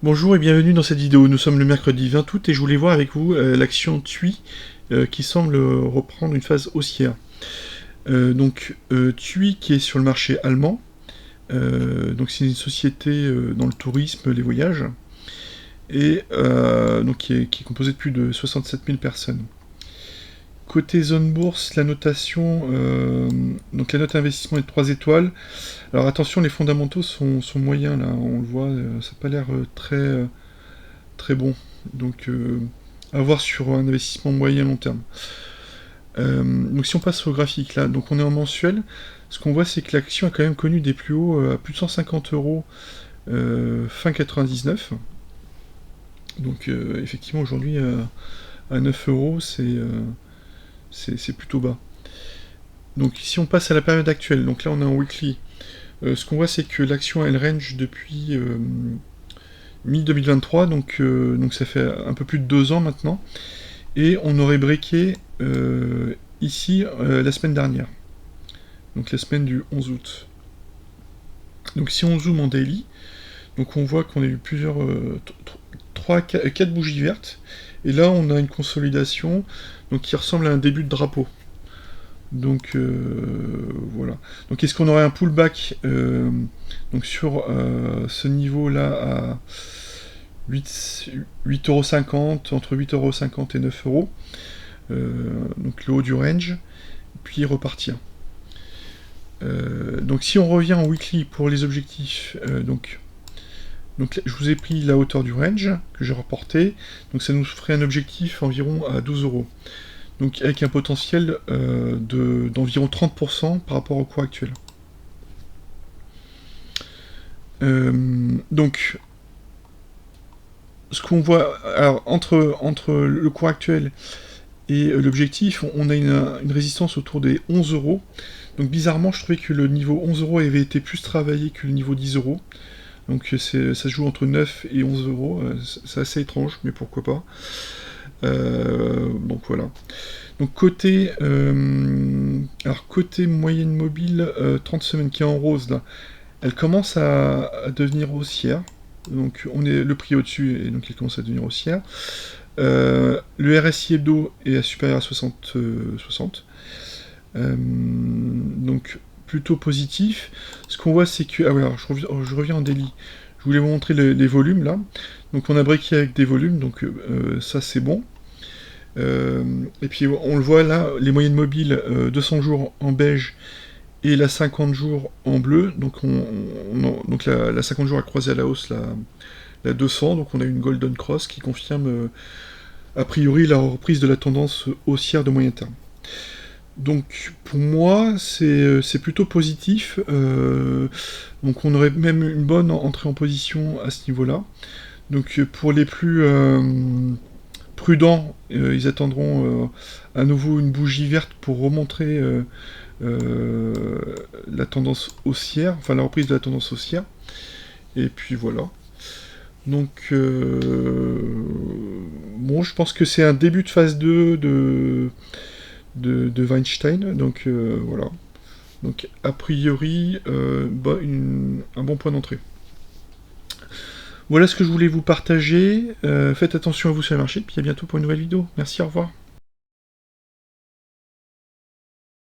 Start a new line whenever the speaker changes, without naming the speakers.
Bonjour et bienvenue dans cette vidéo. Nous sommes le mercredi 20 août et je voulais voir avec vous l'action TUI qui semble reprendre une phase haussière. TUI qui est sur le marché allemand, donc c'est une société dans le tourisme, les voyages, et qui est composée de plus de 67 000 personnes. Côté zone bourse, la notation, donc la note investissement est de 3 étoiles. Alors attention, les fondamentaux sont moyens là, on le voit, ça n'a pas l'air très bon. Donc à voir sur un investissement moyen long terme. Donc si on passe au graphique là, donc on est en mensuel, ce qu'on voit c'est que l'action a quand même connu des plus hauts à plus de 150 euros fin 99. Donc effectivement aujourd'hui à 9 euros c'est plutôt bas. Donc si on passe à la période actuelle, donc là on est en weekly, ce qu'on voit c'est que l'action elle range depuis mi-2023, donc ça fait un peu plus de 2 ans maintenant, et on aurait breaké ici la semaine dernière, donc la semaine du 11 août. Donc si on zoome en daily, donc on voit qu'on a eu plusieurs 4 bougies vertes, et là on a une consolidation donc qui ressemble à un début de drapeau. Donc voilà. Donc est-ce qu'on aurait un pullback donc sur ce niveau là à 8,50€, entre 8,50€ et 9€, donc le haut du range, puis repartir. Donc si on revient en weekly pour les objectifs, donc je vous ai pris la hauteur du range que j'ai reporté, donc ça nous ferait un objectif environ à 12€. Donc avec un potentiel d'environ 30% par rapport au cours actuel. Donc ce qu'on voit, alors entre le cours actuel et l'objectif, on a une résistance autour des 11€. Donc bizarrement, je trouvais que le niveau 11€ avait été plus travaillé que le niveau 10€. Donc ça se joue entre 9 et 11€. C'est assez étrange, mais pourquoi pas. Donc voilà. Donc côté moyenne mobile 30 semaines qui est en rose là, elle commence à devenir haussière. Donc on est le prix au-dessus et donc elle commence à devenir haussière. Le RSI hebdo est supérieur à 60. Donc plutôt positif. Ce qu'on voit c'est que... Ah ouais, alors je reviens en daily. Je voulais vous montrer les volumes là. Donc on a breaké avec des volumes, donc ça c'est bon. Et puis on le voit là, les moyennes mobiles 200 jours en beige et la 50 jours en bleu. Donc, donc la 50 jours a croisé à la hausse la 200, donc on a une golden cross qui confirme a priori la reprise de la tendance haussière de moyen terme. Donc pour moi c'est plutôt positif, donc on aurait même une bonne entrée en position à ce niveau là. Donc pour les plus prudents, ils attendront à nouveau une bougie verte pour remontrer la tendance haussière, enfin la reprise de la tendance haussière. Et puis voilà. Donc bon, je pense que c'est un début de phase 2 de Weinstein, donc voilà. Donc a priori un bon point d'entrée. Voilà ce que je voulais vous partager. Faites attention à vous sur le marché, puis à bientôt pour une nouvelle vidéo. Merci, au revoir.